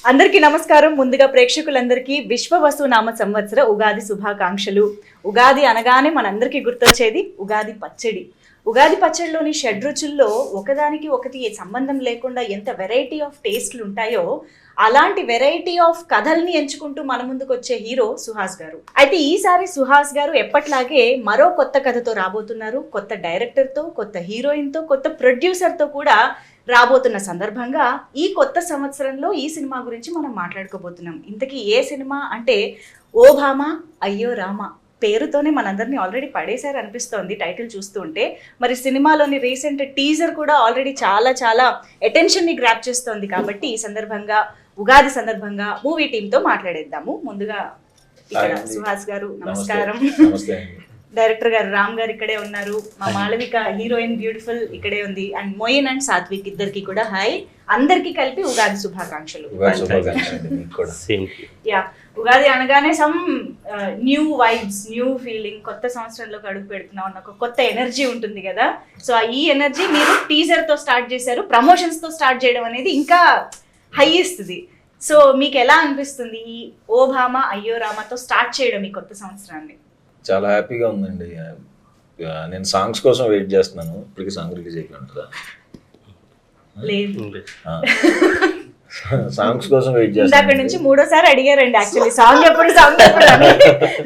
అందరికీ నమస్కారం. ముందుగా ప్రేక్షకులందరికీ విశ్వవసు నామ సంవత్సర ఉగాది శుభాకాంక్షలు. ఉగాది అనగానే మనందరికీ గుర్తొచ్చేది ఉగాది పచ్చడి. ఉగాది పచ్చడిలోని షడ్రుచుల్లో ఒకదానికి ఒకటి సంబంధం లేకుండా ఎంత వెరైటీ ఆఫ్ టేస్ట్లు ఉంటాయో అలాంటి వెరైటీ ఆఫ్ కథల్ని ఎంచుకుంటూ మన ముందుకు వచ్చే హీరో సుహాస్ గారు. అయితే ఈసారి సుహాస్ గారు ఎప్పట్లాగే మరో కొత్త కథతో రాబోతున్నారు. కొత్త డైరెక్టర్తో, కొత్త హీరోయిన్తో, కొత్త ప్రొడ్యూసర్తో కూడా రాబోతున్న సందర్భంగా ఈ కొత్త సంవత్సరంలో ఈ సినిమా గురించి మనం మాట్లాడుకోబోతున్నాం. ఇంతకీ ఏ సినిమా అంటే ఓ భామ అయ్యో రామ పేరుతోనే మనందరినీ ఆల్రెడీ పడేశారు అనిపిస్తోంది టైటిల్ చూస్తూ ఉంటే. మరి సినిమాలోని రీసెంట్ టీజర్ కూడా ఆల్రెడీ చాలా అటెన్షన్ని గ్రాప్ చేస్తోంది. కాబట్టి ఈ సందర్భంగా ఉగాది సందర్భంగా మూవీ టీంతో మాట్లాడేద్దాము. ముందుగా ఇక్కడ సుహాస్ గారు నమస్కారం. డైరెక్టర్ గారు రామ్ గారు ఇక్కడే ఉన్నారు. మా మాళవిక హీరోయిన్ బ్యూటిఫుల్ ఇక్కడే ఉంది. అండ్ మోయిన్ అండ్ సాత్విక్ ఇద్దరికి కూడా హాయ్. అందరికి కలిపి ఉగాది శుభాకాంక్షలు. యా, ఉగాది అనగానే some new vibes, new feeling, కొత్త సంవత్సరంలోకి అడుగు పెడుతున్నాం అన్న ఒక కొత్త ఎనర్జీ ఉంటుంది కదా. సో ఈ ఎనర్జీ మీరు టీజర్ తో స్టార్ట్ చేశారు, ప్రమోషన్స్ తో స్టార్ట్ చేయడం అనేది ఇంకా హై ఇస్తుంది. సో మీకు ఎలా అనిపిస్తుంది ఈ ఓ భామ అయ్యో రామతో స్టార్ట్ చేయడం ఈ కొత్త సంవత్సరాన్ని? చాలా హ్యాపీగా ఉందండి. నేను సాంగ్స్ కోసం వెయిట్ చేస్తున్నాను. ఇప్పటికీ సాంగ్ రిలీజ్ అయిపోయిందా? సాంగ్స్ కోసం వెయిట్ చేస్తాను. అక్కడ నుంచి మూడోసారి అడిగారండి యాక్చువల్లీ సాంగ్ ఎప్పుడు అని.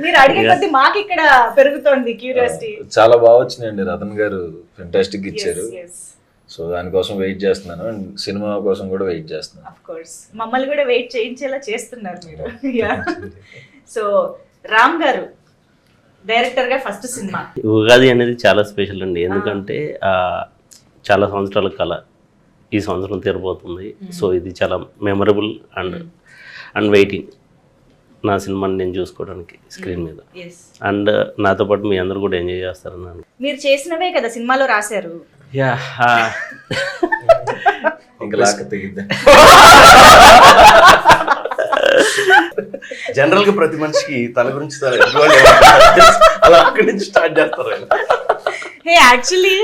మీరు అడిగే కొద్ది మాకు ఇక్కడ పెరుగుతోంది క్యూరియాసిటీ. చాలా బాగా వచ్చినాయండి. రతన్ గారు ఫెంటాస్టిక్ ఇచ్చారు. సో దానికోసం వెయిట్ చేస్తున్నాను. అండ్ సినిమా కోసం కూడా వెయిట్ చేస్తున్నాను. ఆఫ్ కోర్స్ మమ్మల్ని కూడా వెయిట్ చేయించేలా చేస్తున్నారు మీరు. సో రామ్ గారు డైరెక్టర్ గా ఫస్ట్ సినిమా ఉగాది అనేది చాలా స్పెషల్ అండి. ఎందుకంటే చాలా సంవత్సరాల కళ ఈ సంవత్సరం తీరబోతుంది. సో ఇది చాలా మెమరబుల్ అండ్ వెయిటింగ్ నా సినిమాని నేను చూసుకోవడానికి స్క్రీన్ మీద. అండ్ నాతో పాటు మీ అందరూ కూడా ఎంజాయ్ చేస్తారన్నాను. మీరు చేసినవే కదా సినిమాలో రాశారు. యా, జనరల్ గా ప్రతి మనిషికి తన గురించి అలా అక్కడి నుంచి స్టార్ట్ చేస్తారు. యాక్చువల్లీ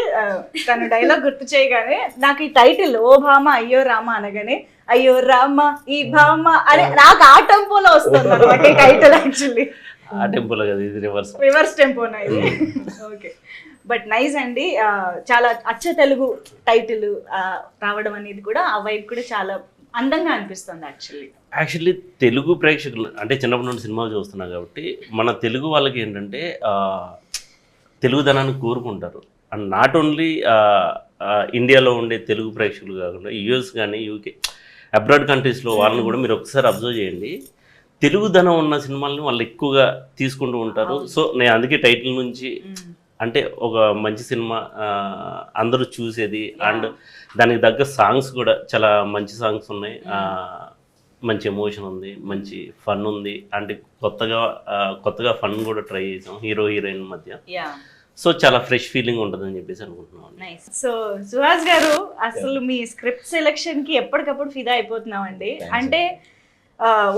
తను డైలాగ్ గుర్తు చేయగానే నాకు ఈ టైటిల్ ఓ భామ అయ్యో రామ అనగానే అయ్యో రామ ఈ భామ అని నాకు ఆ టెంపోలో వస్తుంది అనమాట ఈ టైటిల్. యాక్చువల్లీ ఆ టెంపోలో కదా, ఇది రివర్స్ టెంపోనా ఇది? ఓకే, బట్ నైస్ అండి. చాలా అచ్చ తెలుగు టైటిల్ రావడం అనేది కూడా ఆ వైపు కూడా చాలా అందంగా అనిపిస్తుంది. యాక్చువల్లీ తెలుగు ప్రేక్షకులు అంటే చిన్నప్పటి నుండి సినిమా చూస్తున్నాం కాబట్టి మన తెలుగు వాళ్ళకి ఏంటంటే తెలుగుదనాన్ని కోరుకుంటారు. అండ్ నాట్ ఓన్లీ ఇండియాలో ఉండే తెలుగు ప్రేక్షకులు కాకుండా యూఎస్ కానీ యూకే అబ్రాడ్ కంట్రీస్లో వాళ్ళని కూడా మీరు ఒకసారి అబ్జర్వ్ చేయండి. తెలుగుదనం ఉన్న సినిమాలని వాళ్ళు ఎక్కువగా తీసుకుంటూ ఉంటారు. సో నేను అందుకే టైటిల్ నుంచి అంటే ఒక మంచి సినిమా అందరూ చూసేది. అండ్ దానికి తగ్గ సాంగ్స్ కూడా చాలా మంచి సాంగ్స్ ఉన్నాయి. మంచి ఎమోషన్ ఉంది, మంచి ఫన్ ఉంది. అంటే కొత్తగా ఫన్ కూడా ట్రై చేసాం హీరో హీరోయిన్ మధ్య. సో చాలా ఫ్రెష్ ఫీలింగ్ ఉంటుందని చెప్పేసి అనుకుంటున్నాం. సో సుహాస్ గారు అసలు మీ స్క్రిప్ట్ సెలెక్షన్ కి ఎప్పటికప్పుడు ఫిదా అయిపోతున్నామండి. అంటే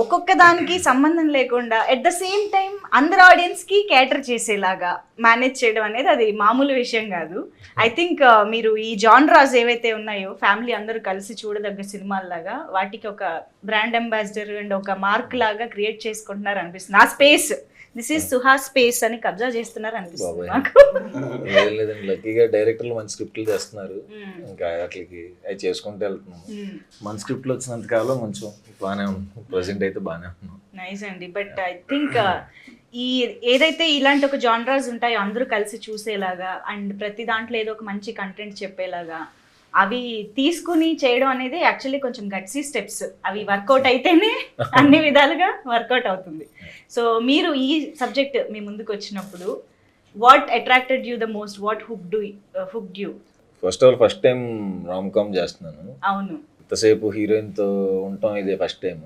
ఒక్కొక్క దానికి సంబంధం లేకుండా ఎట్ ద సేమ్ టైం అందరు ఆడియన్స్ కి క్యాటర్ చేసేలాగా మేనేజ్ చేయడం అనేది అది మామూలు విషయం కాదు. ఐ థింక్ మీరు ఈ జాన్రాస్ ఏవైతే ఉన్నాయో ఫ్యామిలీ అందరూ కలిసి చూడదగ్గ సినిమాల్లాగా వాటికి ఒక బ్రాండ్ అంబాసిడర్ అండ్ ఒక మార్క్ లాగా క్రియేట్ చేసుకుంటున్నారు అనిపిస్తుంది. ఆ space this is Suhas space అని కబ్జా చేస్తున్నారు అనిపిస్తుంది నాకు. లేదండి, లక్కీగా డైరెక్టర్లు మంచి స్క్రిప్ట్లు చేస్తున్నారు. ఇంకా అట్లకి అవి చేసుకుంటూ వెళ్తున్నాం. మన స్క్రిప్ట్లు వచ్చినంత కాలం కొంచెం బాగానే ఉన్నాం. ప్రెసెంట్ అయితే బాగానే ఉన్నాం. నైస్ అండి. బట్ ఐ థింక్ ఈ ఏదైతే ఇలాంటి ఒక జానరాస్ ఉంటాయో అందరూ కలిసి చూసేలాగా అండ్ ప్రతి దాంట్లో ఏదో ఒక మంచి కంటెంట్ చెప్పేలాగా అవి తీసుకుని చేయడం అనేది యాక్చువల్లీ కొంచెం గట్సీ స్టెప్స్. అవి వర్కౌట్ అయితేనే అన్ని విధాలుగా వర్కౌట్ అవుతుంది. సో మీరు ఈ సబ్జెక్ట్ మీ ముందుకు వచ్చినప్పుడు what attracted you the most? What hooked you? First time rom com చేస్తున్నాను. అవును, ఇంతసేపు హీరోయిన్ తో ఉంటాం, ఇదే ఫస్ట్ టైం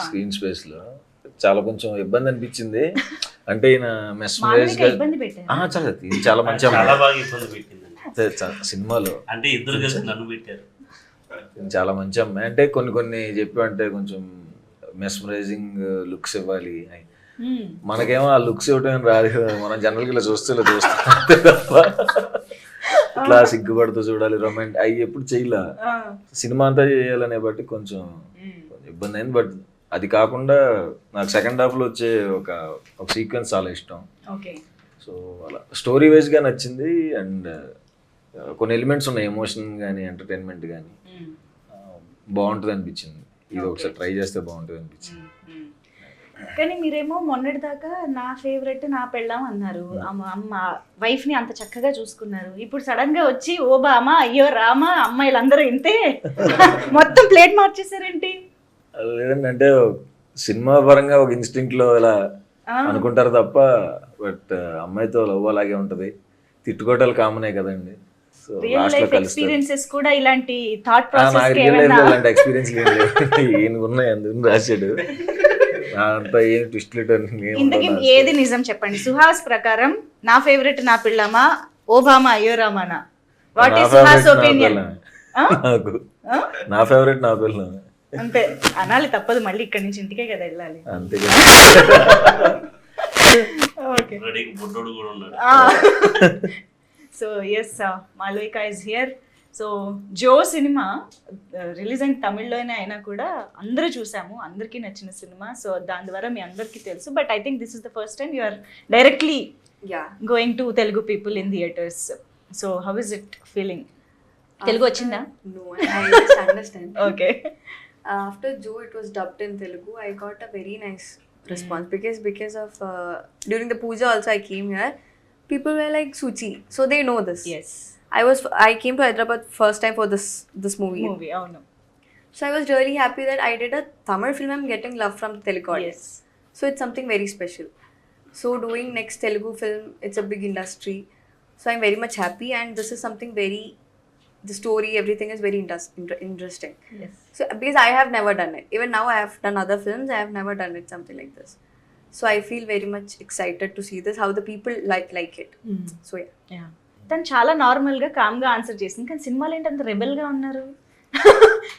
స్క్రీన్ స్పేస్ లో. చాలా కొంచెం ఇబ్బంది అనిపించింది. అంటే ఈయన మెస్మరైజ్ చాలా మంచి సినిమాలో అంటే ఇద్దరు కలిసి నన్ను పెట్టారు. చాలా మంచి అమ్మాయి. అంటే కొన్ని చెప్పి కొంచెం మెస్మరైజింగ్ లుక్స్ ఇవ్వాలి. మనకేమో ఆ లుక్స్ ఇవ్వటం రాదు కదా. మనం జనరల్గా ఇలా చూస్తాం తప్ప ఇట్లా సిగ్గుపడుతూ చూడాలి రొమాంటిక్ అవి ఎప్పుడు చేయలే. సినిమా అంతా చేయాలనే బట్టి కొంచెం ఇబ్బంది అయింది. బట్ అది కాకుండా నాకు సెకండ్ హాఫ్ లో వచ్చే ఒక సీక్వెన్స్ చాలా ఇష్టం. సో అలా స్టోరీ వైజ్ గా నచ్చింది. అండ్ కొన్ని ఎలిమెంట్స్ ఉన్నాయి, ఎమోషన్ కానీ ఎంటర్టైన్మెంట్ కానీ బాగుంటుంది అనిపించింది. ఇది ఒకసారి ట్రై చేస్తే బాగుంటుంది అనిపించింది. కానీ మీరేమో మొన్నటి దాకా నా ఫేవరెట్ నా పెళ్ళాం అన్నారు, అమ్మ వైఫ్ ని అంత చక్కగా చూసుకున్నారు. ఇప్పుడు సడన్ గా వచ్చి ఓ బామా అయ్యో రామా అమ్మాయిలందరూ ఇంతే మొత్తం ప్లేట్ మార్చేసారేంటి? లేదండి, అంటే సినిమా పరంగా ఒక ఇన్స్టింక్ట్ లో ఇలా అనుకుంటారు తప్ప, బట్ అమ్మాయితో లవ్ అలాగే ఉంటది. తిట్టుకోవటాలు కామనే కదండి. సో రియల్ లైఫ్ ఎక్స్పీరియన్సెస్ కూడా ఇలాంటి థాట్ ప్రాసెస్ నాకు రియల్ లైఫ్ లో ఇలాంటి ఎక్స్పీరియన్స్ ఏం ఉన్నాయి అందుకు రాశాడు. అంతా ఏం ట్విస్ట్లు ఇంతకీ ఏది నిజం చెప్పండి? సుహాస్ ప్రకారం నా ఫేవరెట్ నా పిల్లమా ఓబామా అయ్యో రామానా? What is Suhas opinion? నాకు నా ఫేవరెట్ నా పిల్ల అంతే అనాలి, తప్పదు. మళ్ళీ ఇక్కడి నుంచి ఇంటికే కదా వెళ్ళాలి. అంతే. So yes, Malavika is here. So Joe cinema release అయిన తమిళ్లోనే అయినా కూడా అందరూ చూసాము, అందరికీ నచ్చిన సినిమా. సో దాని ద్వారా మీ అందరికీ తెలుసు. But I think this is the first time you are directly going to Telugu people in theatres. So how is it feeling? Telugu వచ్చిందా? No, I just understand. Okay. After Joe, it was dubbed in Telugu. I got a very nice response because of during the puja also I came here. People were like Suchi, so they know this. Yes. I came to Hyderabad first time for this movie. అవును. So I was really happy that I did a Tamil film. I'm getting love from the Telugu audience. Yes. So it's something very special. So doing next Telugu film, it's a big industry. So I'm very much happy, and this is something the story, everything is very interesting. Yes. So because I have never done it. Even now I have done other films, I have never done it something like this. So I feel very much excited to see this, how the people like it. So yeah. తను చాలా normal గా com గా answer చేసింది, కానీ సినిమాలో ఏంటి అంత rebel గా ఉన్నారు?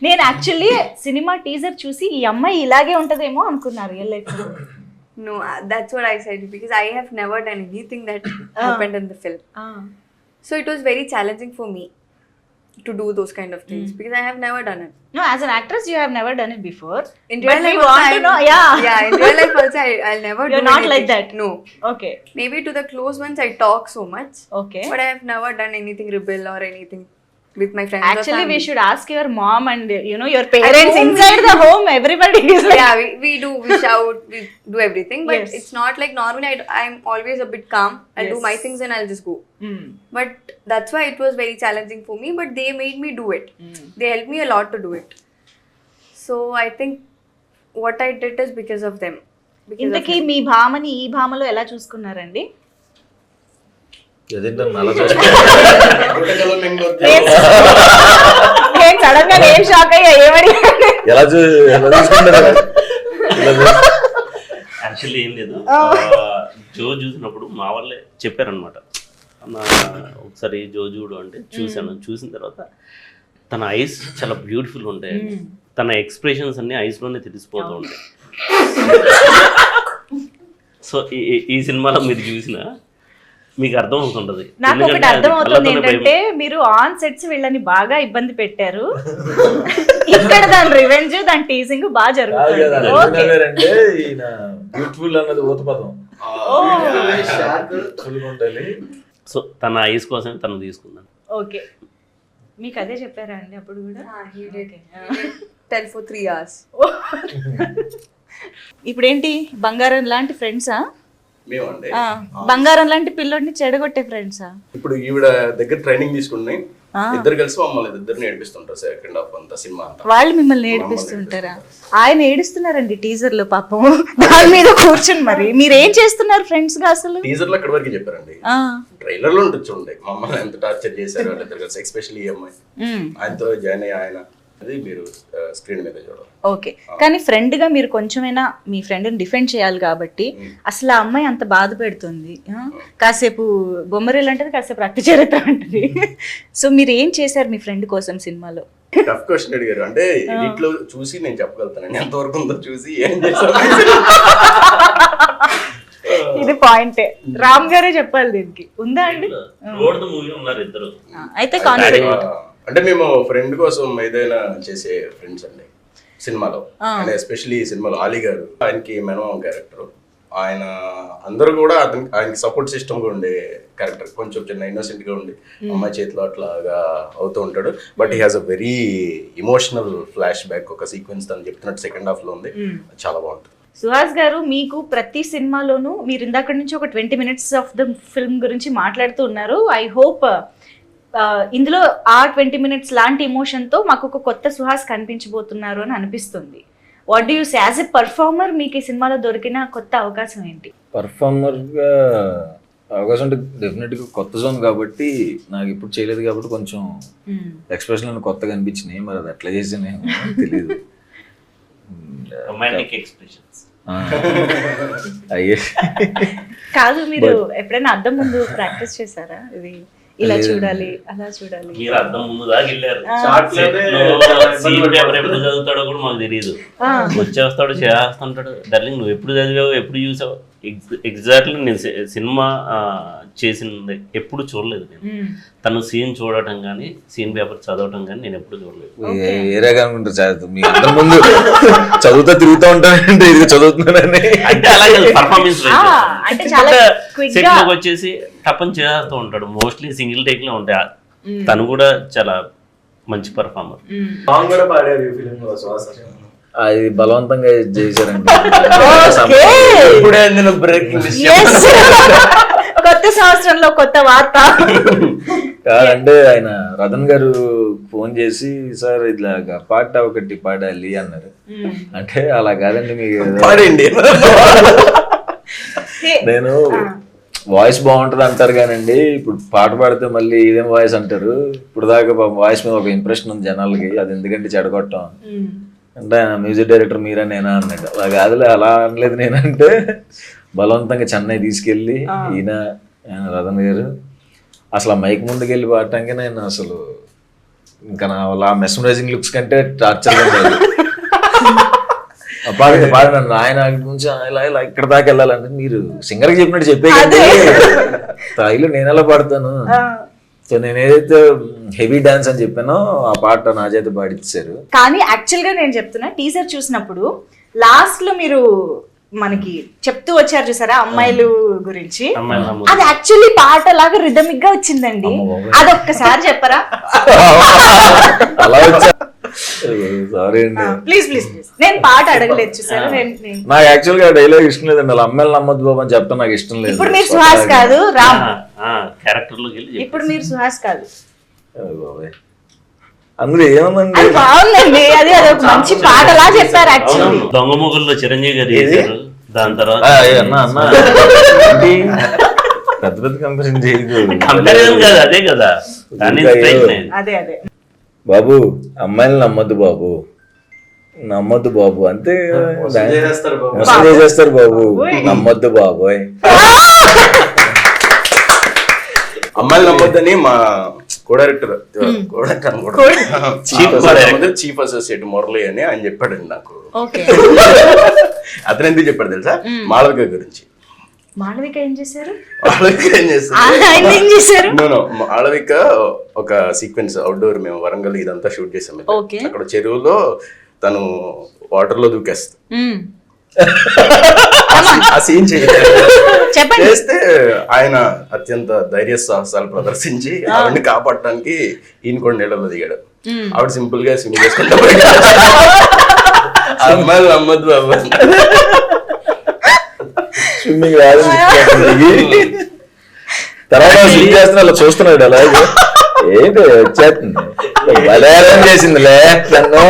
నేను యాక్చువల్లీ సినిమా టీజర్ చూసి ఈ అమ్మాయి ఇలాగే ఉంటదేమో అనుకున్నారు రియల్ లైఫ్ లో. No, that's what I said, because I have never done anything that happened in the film. So it was very challenging for me to do those kind of things because I have never done it. No, as an actress you have never done it before. In real life, in real life also I'll never do You're not anything. like that. No. Okay. Maybe to the close ones I talk so much. Okay. But I have never done anything rebel or anything with my friends. Actually, or family. we should ask your mom and your parents inside the home. Everybody is like. Yeah, we shout, we do everything, but Yes. it's not like normally. I'm always a bit calm. I'll do Yes. my things and I'll just go. Mm. But that's why it was very challenging for me. But they made me do it. They helped me a lot to do it. So I think what I did is because of them. ఇంతకీ మీ భామని ఈ భామలో ఎలా చూసుకున్నారండి? అదేంటో అలా చూస్తే నేను sudden గా ఏం shock అయ్యా, ఏమడి ఎలా చూసుకుంటారు? యాక్చువల్లీ ఏం లేదు, జో చూసినప్పుడు మా వాళ్ళే చెప్పారనమాట, ఒకసారి జో చూడు అంటే చూశాను. చూసిన తర్వాత తన ఐస్ చాలా బ్యూటిఫుల్ ఉంటాయి, తన ఎక్స్ప్రెషన్స్ అన్ని ఐస్లోనే తెలిసిపోతూ ఉంటాయి. సో ఈ సినిమాలో మీరు చూసిన మీకు అర్థం అవుతుంటది. నాకు ఒకటి అర్థం అవుతుంది ఏంటంటే మీరు ఆన్ సెట్స్ వీళ్ళని బాగా ఇబ్బంది పెట్టారు, ఇక్కడ దాని రివెంజ్ దాని టీజింగ్ బాగా జరుగుతుంది. ఈయన బ్యూటిఫుల్ అన్నది ఊతపదం. సో తన ఐస్ కోసం తను తీసుకున్నాను. ఓకే, మీకు అదే చెప్పారా అండి అప్పుడు కూడా? He did tell for 3 hours. ఇప్పుడు ఏంటి బంగారం లాంటి ఫ్రెండ్సా? మేమండి బంగారం లాంటి పిల్లోడిని చెడగొట్టే ఫ్రెండ్సా? ఇప్పుడు ఈవిడ దగ్గర ట్రైనింగ్ తీసుకుని ఇద్దరు కలిసి మమ్మల్ని ఇద్దరు నేర్పిస్తుంటారు సెకండ్ హాఫ్ అంతా సినిమా అంతా. వాళ్ళు మిమ్మల్ని నేర్పిస్తుంటారా? ఆయన ఏడుస్తున్నారండి టీజర్ లో పాపం, దాని మీద కూర్చుని. మరి మీరు ఏం చేస్తున్నారు ఫ్రెండ్స్ గా అసలు? టీజర్ లో అక్కడి వరకు చెప్పారండి, ట్రైలర్ లో ఉండొచ్చు ఉండే మమ్మల్ని ఎంత టార్చర్ చేశారు వాళ్ళిద్దరు కలిసి, ఎస్పెషల్లీ ఈ అమ్మాయి. ఆయనతో జాయిన్ అయ్యి ఆయన అది మీరు స్క్రీన్ మీద చూడాలి. ఓకే, కానీ ఫ్రెండ్ గా మీరు కొంచెమైనా మీ ఫ్రెండ్ ని డిఫెండ్ చేయాలి కాబట్టి. అసలు ఆ అమ్మాయి అంత బాధ పెడుతుంది, కాసేపు బొమ్మరీలు అంటది, కాసేపు రక్త చరిత్ర అంటది. సో మీరు ఏం చేశారు మీ ఫ్రెండ్ కోసం సినిమాలో? టఫ్ క్వశ్చన్ అడిగారు. అంటే ఎడిట్ లో చూసి నేను చెప్పగలుగుతానండి ఎంతవరకు ఉందో చూసి ఏం చేశాను. ఇది పాయింటే. రామ్ గారే చెప్పాలి దీనికి. ఉందా అండి? మూవీ ఉన్నారు ఇద్దరు. అయితే కాన్ఫిడెంట్. అంటే మేము ఫ్రెండ్ కోసం ఏదైనా చేసే ఫ్రెండ్స్ అండి సినిమాలో. అంటే ఎస్పెషల్లీ ఈ సినిమాలో ఆలీ గారు, ఆయనకి మెనమామ క్యారెక్టర్, ఆయన అందరూ కూడా ఆయనకి సపోర్ట్ సిస్టమ్ గా ఉండే క్యారెక్టర్. కొంచెం చిన్న ఇన్నోసెంట్ గా ఉండి అమ్మాయి చేతిలో అట్లాగా అవుతూ ఉంటాడు. But he has a very emotional flash back, ఒక సీక్వెన్స్ తను చెప్తున్నట్టు సెకండ్ హాఫ్ లో ఉంది, చాలా బాగుంటుంది. సుహాస్ గారు, మీకు ప్రతి సినిమాలోనూ మీరు ఇందాక నుంచి ఒక 20 minutes ఆఫ్ ద ఫిల్మ్ గురించి మాట్లాడుతూ ఉన్నారు. ఐ హోప్ ఇందులో ఆ 20 minutes లాంటి ఎమోషన్తో మాకు ఒక కొత్త సుహాస్ కనిపించబోతున్నారు అని అనిపిస్తుంది. What do you say as a performer? మీకు ఈ సినిమాలో దొరికిన కొత్త అవకాశం ఏంటి? పర్ఫార్మర్గా అవకాశం అంటే డెఫినెట్గా కొత్త జోన్ కాబట్టి, నాకు ఇప్పుడు చేయలేదు కాబట్టి కొంచెం ఎక్స్ప్రెషన్ కొత్తగా అనిపించినాయి. మరి అది ఎట్లా చేసినా తెలియదు. రొమాంటిక్ ఎక్స్ప్రెషన్స్ అయ్యే కాదు, మీరు ఎప్పుడైనా అద్దం ముందు ప్రాక్టీస్ చేశారా? ఇది ఇలా చూడాలి, అలా చూడాలి. మీరు అర్థం ముందు దాకా వెళ్ళారు. సీన్ పేపర్ ఎప్పుడు చదువుతాడో కూడా మాకు తెలియదు. వచ్చేస్తాడు, చేస్తుంటాడు. డార్లింగ్ నువ్వు ఎప్పుడు చదివావు, ఎప్పుడు చూసావు? ఎగ్జాక్ట్లీ నేను సినిమా చేసింది ఎప్పుడు చూడలేదు. నేను తను సీన్ చూడటం కానీ సీన్ పేపర్ చదవటం కానీ నేను ఎప్పుడు చూడలేదు. ఏరే అనుకుంటారు మీ అందరి ముందు చదువుతా తిరుగుతూ ఉంటానంటే ఇది చదువుతున్నానని. అంటే అలాగే పర్ఫార్మెన్స్ అంటే చాలా సెట్ లోకి వచ్చేసి టపన్ చేస్తూ ఉంటాడు. మోస్ట్లీ సింగిల్ టేక్ లో ఉంటాయి. తను కూడా చాలా మంచి పర్ఫార్మర్. అది బలవంతంగా చేశారండి. కొత్త సంవత్సరంలో కొత్త వార్త కాదంటే ఆయన రతన్ గారు ఫోన్ చేసి సార్ ఇట్లాగా పాట ఒకటి పాడాలి అన్నారు. అంటే అలా కాదండి, మీకు పాడండి. నేను వాయిస్ బాగుంటుంది అంటారు కానండి, ఇప్పుడు పాట పాడితే మళ్ళీ ఇదేం వాయిస్ అంటారు. ఇప్పుడు దాకా వాయిస్ మీద ఒక ఇంప్రెషన్ ఉంది జనాలకి, అది ఎందుకంటే చెడగొట్టాం అంటే మ్యూజిక్ డైరెక్టర్ మీరా నేనా అన్నాడు. అలా కాదులే, అలా అనలేదు. నేనంటే బలవంతంగా చెన్నై తీసుకెళ్ళి ఈయన రతన్ గారు అసలు ఆ మైక్ ముందుకు వెళ్ళి పాడటానికి నేను అసలు ఇంకా నా ఆ మెస్మరైజింగ్ లుక్స్ కంటే టార్చర్గా ఉండేది. పాడినాను ఆయన నుంచి ఇలా ఇలా ఇక్కడ దాకా వెళ్ళాలంటే మీరు సింగర్కి చెప్పినట్టు చెప్పే స్థాయిలో నేను ఎలా పాడతాను. సో నేను ఏదైతే హెవీ డాన్స్ అని చెప్పానో ఆ పాట నా చేత పాడిచ్చారు. కానీ యాక్చువల్ గా నేను చెప్తున్నా, టీజర్ చూసినప్పుడు లాస్ట్ లో మీరు మనకి చెప్తూ వచ్చారు చూసారా అమ్మాయిలు గురించి, అది యాక్చువల్లీ పాట లాగా రిథమిక్ గా వచ్చిందండి. అదొక్కసారి చెప్పరా? అలా వచ్చా సారీ అండి, ప్లీజ్ ప్లీజ్ ప్లీజ్. నేను పాట అడగలేదు చూసారా. నాకు యాక్చువల్ గా డైలాగ్ ఇష్టం లేదండి. అలా అమ్మాయిలు నమ్మద్దు బాబు అని చెప్తాను, నాకు ఇష్టం లేదు. ఇప్పుడు మీరు సుహాస్ కాదు, రామ్ క్యారెక్టర్ లోకి వెళ్ళి ఇప్పుడు మీరు సుహాస్ కాదు. అందులో ఏమండి బాగుందండి, అది అదొక మంచి పాటలా చెప్పారు యాక్చువల్లీ. దొంగ మొగుల్లో చిరంజీవి గారు చేశారు. దాని తర్వాత అన్న పెద్ద పెద్ద కంపెనీ చేయదు. కంపారిజన్ కాదు, అదే కదా. అదే అదే బాబు అమ్మాయిలు నమ్మద్దు బాబు, నమ్మద్దు బాబు అంతే. మోసం చేసేస్తారు బాబు, నమ్మద్దు బాబోయ్. అమ్మాయిలు నమ్మొద్దని మా కో-డైరెక్టర్ చీఫ్ అసోసియేట్ మురళి అని ఆయన చెప్పాడండి నాకు. అతను ఎందుకు చెప్పాడు తెలుసా? మాళవిక గురించి. మాళవిక ఏం చేశారు? మాళవిక ఒక సీక్వెన్స్ అవుట్డోర్, మేము వరంగల్ ఇదంతా షూట్ చేసాం. అక్కడ చెరువులో తను వాటర్ లో దూకేస్తా, ఆ సీన్ చేస్తే ఆయన అత్యంత ధైర్య సాహసాలు ప్రదర్శించి ఆవిడని కాపాడటానికి ఈయన కూడా నీళ్ళలో దిగాడు. ఆవిడ సింపుల్ గా స్విమ్ చేసుకుంటా అమ్మాయిలు నమ్మద్దు బాబు. స్విమ్మింగ్ రాదు తర్వాత స్విమ్ చేస్తున్నా అలా చూస్తున్నాడు. అలాగే ఏంటి వచ్చేస్తుంది బలేరం చేసిందిలే నన్ను.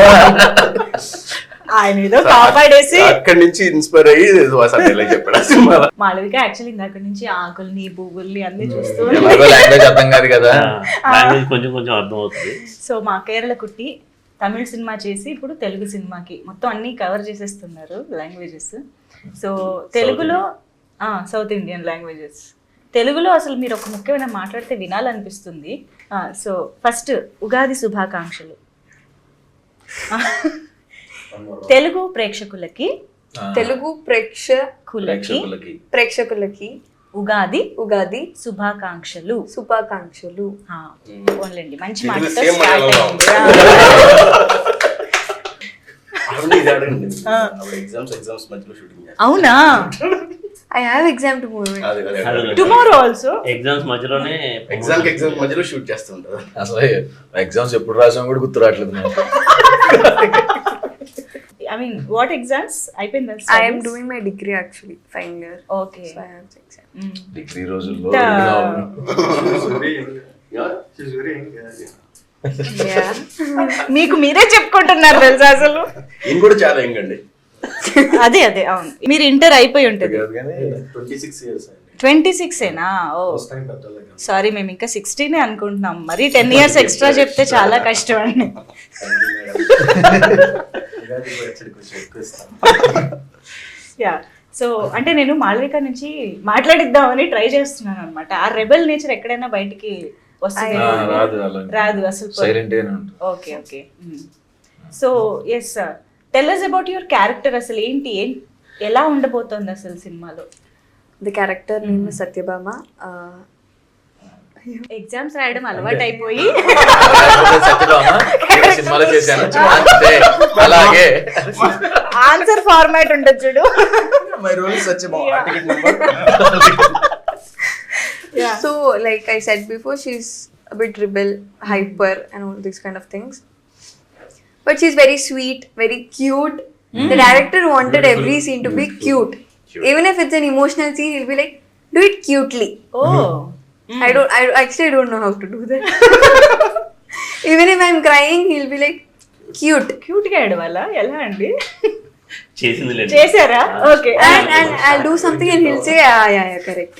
ఆయన ఏదో కాపాడేసి అక్కడి నుంచి ఇన్స్పైర్ అయ్యి చెప్పాడు సినిమాలో. మాళవిక యాక్చువల్లీ ఇందాక నుంచి ఆకుల్ని పువ్వుల్ని అన్ని చూస్తూ లాంగ్వేజ్ అర్థం కాదు కదా, కొంచెం కొంచెం అర్థం అవుతుంది. సో మా కేరళ కుట్టి తమిళ సినిమా చేసి ఇప్పుడు తెలుగు సినిమాకి మొత్తం అన్ని కవర్ చేసేస్తున్నారు లాంగ్వేజెస్. సో తెలుగులో సౌత్ ఇండియన్ లాంగ్వేజెస్, తెలుగులో అసలు మీరు ఒక ముఖ్యమైన మాట్లాడితే వినాలనిపిస్తుంది. సో ఫస్ట్ ఉగాది శుభాకాంక్షలు తెలుగు ప్రేక్షకులకి తెలుగు ప్రేక్షకులకి ప్రేక్షకులకి ఉగాది ఉగాది శుభాకాంక్షలు. శుభాకాంక్షలు. ఓన్లండి మంచి ఇది మాటతో same స్టార్ట్ మలయాళంలో అయింది. ఎగ్జామ్స్ మధ్యలో షూటింగ్ అవునా? I have exam tomorrow. Tomorrow also. Exams మధ్యలోనే ఎగ్జామ్ మధ్యలో షూట్ చేస్తుంటారు. అసలు ఎగ్జామ్స్ ఎప్పుడు రాసాం కూడా గుర్తు రావట్లేదు నాకు. I mean, what exams? అయిపోయిందా? I am doing my degree actually, final year. Okay. So I have exam. Degree రోజుల్లో Yeah. మీకు మీరే చెప్పుకుంటున్నారు తెలుసా అసలు. ఈయన కూడా చాలా యంగ్ అండి. అదే అవును. మీరు ఇంటర్ అయిపోయి ఉంటుంది. 26 years అండి. 26 ఏనా? ఓ సారీ, మేము ఇంకా 16 అనుకుంటున్నాం. మరి 10 years ఎక్స్ట్రా చెప్తే చాలా కష్టం అండి. యా, సో అంటే నేను మాళవిక నుంచి మాట్లాడిద్దామని ట్రై చేస్తున్నాను అనమాట. ఆ రెబెల్ నేచర్ ఎక్కడైనా బయటికి వస్తుంది? రాదు అసలు. Silent. Okay. So yes sir, tell us about your character. అసలు ఏంటి, ఎలా ఉండబోతోంది అసలు సినిమాలో? The character name is Satyabama. Exams రాయడం అలవాటు అయిపోయి సినిమాలో చేశాను అలాగే ఆన్సర్ ఫార్మాట్ ఉండదు చూడు. My role is Satyabhama. So like I said before, she's a bit rebel, hyper and all these kind of things. But she's very sweet, very cute. The director wanted every scene to be cute. Even if it's an emotional scene, he'll be like, do it cutely. Oh. I actually don't know how to do that. Even if I'm crying, he'll be like, cute గా ఏడవాలా? ఎలా అండి? చేసింది చేశారా? Okay. and I'll do something and he'll say yeah correct.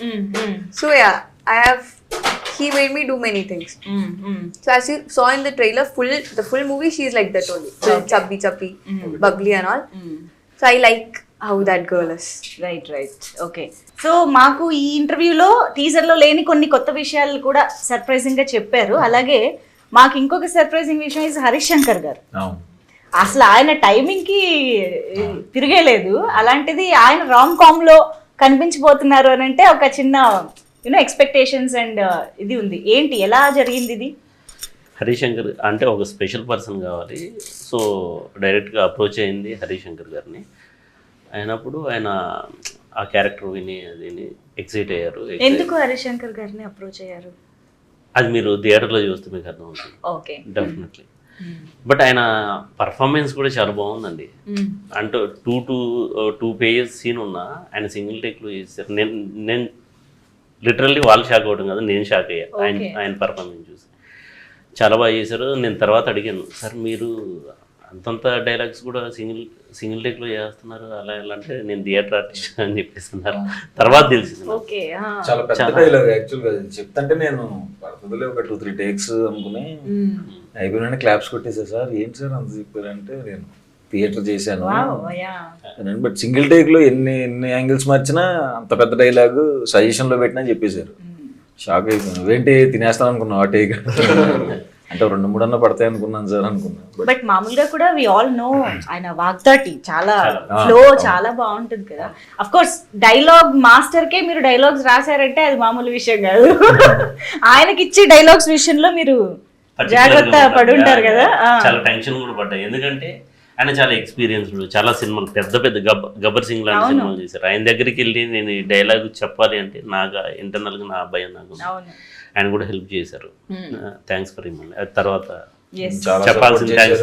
So yeah, he made me do many things. So as you saw in the trailer, the full movie she's like that only. Chubby, bubbly and all. So I like how that girl is. Right. Okay. So మాకు ఈ ఇంటర్వ్యూలో టీజర్లో లేని కొన్ని కొత్త విషయాలు కూడా surprising గా చెప్పారు. అలాగే మాకు ఇంకొక సర్ప్రైజింగ్ విషయం ఇస్ హరీష్ శంకర్ గారు. అసలు ఆయన టైమింగ్ కి తిరిగేలేదు. అలాంటిది ఆయన రామ్ కామ్ లో కనిపించబోతున్నారు అని అంటే ఒక చిన్న ఎక్స్పెక్టేషన్స్ అండ్ ఇది ఉంది. ఏంటి, ఎలా జరిగింది ఇది? హరీష్ శంకర్ అంటే ఒక స్పెషల్ పర్సన్ కావాలి. సో డైరెక్ట్గా అప్రోచ్ అయింది హరీష్ శంకర్ గారిని. అయినప్పుడు ఆయన ఆ క్యారెక్టర్ విని ఎక్సైట్ అయ్యారు. ఎందుకు హరీష్ శంకర్ గారిని అప్రోచ్ అయ్యారు? అది మీరు థియేటర్లో చూస్తే మీకు అర్థం అవుతుంది. Okay, definitely. బట్ ఆయన పర్ఫార్మెన్స్ కూడా చాలా బాగుందండి. అంటే టూ పేజెస్ సీన్ ఉన్నా ఆయన సింగిల్ టేక్లో చేశారు. నేను లిటరల్లీ వాళ్ళు షాక్ అవ్వడం కదా, నేను షాక్ అయ్యా ఆయన పర్ఫార్మెన్స్ చూసి. చాలా బాగా చేశారు. నేను తర్వాత అడిగాను, సార్ మీరు అంతంత డైలాగ్స్ కూడా సింగిల్ టేక్లో చేస్తున్నారు అలా ఎలా అంటే, నేను థియేటర్ ఆర్టిస్ట్ అని చెప్పేస్తున్నారు. తర్వాత తెలిసింది. చాలా పెద్ద డైలాగ్ యాక్చువల్గా చెప్తుంటే నేను పడుతుందిలే ఒక 2-3 టేక్స్ అనుకుని అయిపోయినా క్లాప్స్ కొట్టేసా. సార్ ఏంటి సార్ అంత చెప్పారంటే, నేను థియేటర్ చేశాను. బట్ సింగిల్ టేక్ లో ఎన్ని యాంగిల్స్ మార్చినా అంత పెద్ద డైలాగ్ సజెషన్ లో పెట్టినా చెప్పేశారు. షాక్ అయిపోయాను. ఏంటి తినేస్తాను అనుకున్నా ఆ టేక్ అంటే 2-3 అన్న పడతాయి అనుకున్నాను సార్ అనుకున్నా. బట్ మామూలుగా కూడా వి ఆల్ నో ఆయన వాగ్దాటి చాలా ఫ్లో చాలా బాగుంటుంది కదా. అఫ్ కోర్స్ డైలాగ్ మాస్టర్ కే మీరు డైలాగ్స్ రాశారంటే అది మామూలు విషయం కాదు. ఆయనకి ఇచ్చే డైలాగ్స్ విషయంలో మీరు జాగ్రత్త పడి ఉంటారు కదా. చాలా టెన్షన్ కూడా పడ్డాయి. ఎందుకంటే ఆయన చాలా ఎక్స్పీరియన్స్డ్, చాలా సినిమాలు పెద్ద గబ్బర్ సింగ్ లాంటి సినిమాలు చేశారు. ఆయన దగ్గరికి వెళ్ళి నేను ఈ డైలాగ్ చెప్పాలి అంటే నాకు ఇంటర్నల్గా నా భయం నాకు. ఆయన కూడా హెల్ప్ చేశారు. Thanks for remind. తర్వాత చెప్పాల్సిన థ్యాంక్స్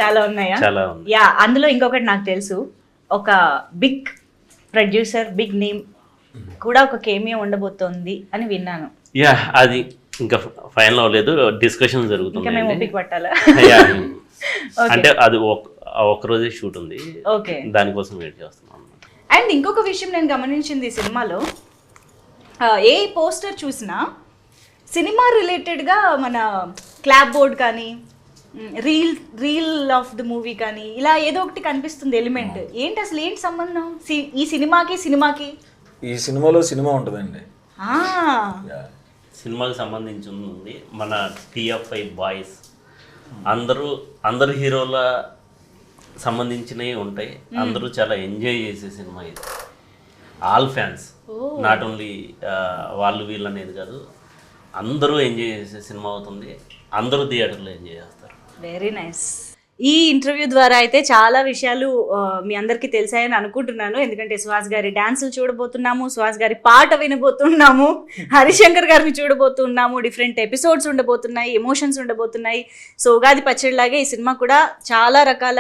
చాలా ఉన్నాయా? చాలా ఉంది. యా, అందులో ఇంకొకటి నాకు తెలుసు, ఒక బిగ్ ప్రొడ్యూసర్ బిగ్ నేమ్ కూడా ఒక కేమియో ఉండబోతోంది అని విన్నాను. యా, అది ఇంకా ఫైనల్ అవ్వలేదు, డిస్కషన్ జరుగుతుంది. మేము ఓపిక పట్టాలా? అంటే అది ఒక రోజే షూట్ ఉంది, దానికోసం వెయిట్ చేస్తున్నాం. అండ్ ఇంకొక విషయం నేను గమనించింది ఈ సినిమాలో, ఏ పోస్టర్ చూసినా సినిమా రిలేటెడ్గా మన క్లాప్ బోర్డ్ కానీ రీల్ ఆఫ్ ద మూవీ కానీ ఇలా ఏదో ఒకటి కనిపిస్తుంది ఎలిమెంట్. ఏంటి అసలు, ఏంటి సంబంధం ఈ సినిమాకి? ఈ సినిమాలో సినిమా ఉంటుందండి. సినిమాకి సంబంధించి ఉంది. మన TF5 బాయ్స్ అందరూ హీరోల సంబంధించినవి ఉంటాయి. అందరూ చాలా ఎంజాయ్ చేసే సినిమా ఇది. ఆల్ ఫ్యాన్స్, నాట్ ఓన్లీ వాళ్ళు వీళ్ళు అనేది కాదు, అందరూ ఎంజాయ్ చేసే సినిమా అవుతుంది. అందరూ థియేటర్లో ఎంజాయ్ చేస్తారు. Very nice. ఈ ఇంటర్వ్యూ ద్వారా అయితే చాలా విషయాలు మీ అందరికీ తెలిసాయని అనుకుంటున్నాను. ఎందుకంటే సుహాస్ గారి డాన్సులు చూడబోతున్నాము, సుహాస్ గారి పాట వినబోతున్నాము, హరిశంకర్ గారిని చూడబోతున్నాము, డిఫరెంట్ ఎపిసోడ్స్ ఉండబోతున్నాయి, ఎమోషన్స్ ఉండబోతున్నాయి. సో ఉగాది పచ్చడిలాగే ఈ సినిమా కూడా చాలా రకాల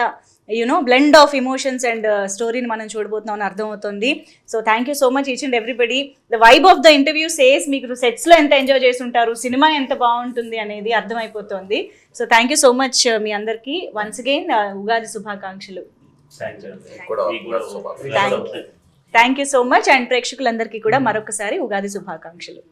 బ్లెండ్ ఆఫ్ ఎమోషన్స్ అండ్ స్టోరీని మనం చూడబోతున్నాం అని అర్థమవుతుంది. So thank you so much each and everybody. The vibe of the interview says మీకు సెట్స్లో ఎంత ఎంజాయ్ చేసి ఉంటారు, సినిమా ఎంత బాగుంటుంది అనేది అర్థమైపోతుంది. So thank you so much మీ అందరికీ వన్స్ అగైన్ ఉగాది శుభాకాంక్షలు. Thank you so much. And ప్రేక్షకులందరికీ కూడా మరొకసారి ఉగాది శుభాకాంక్షలు.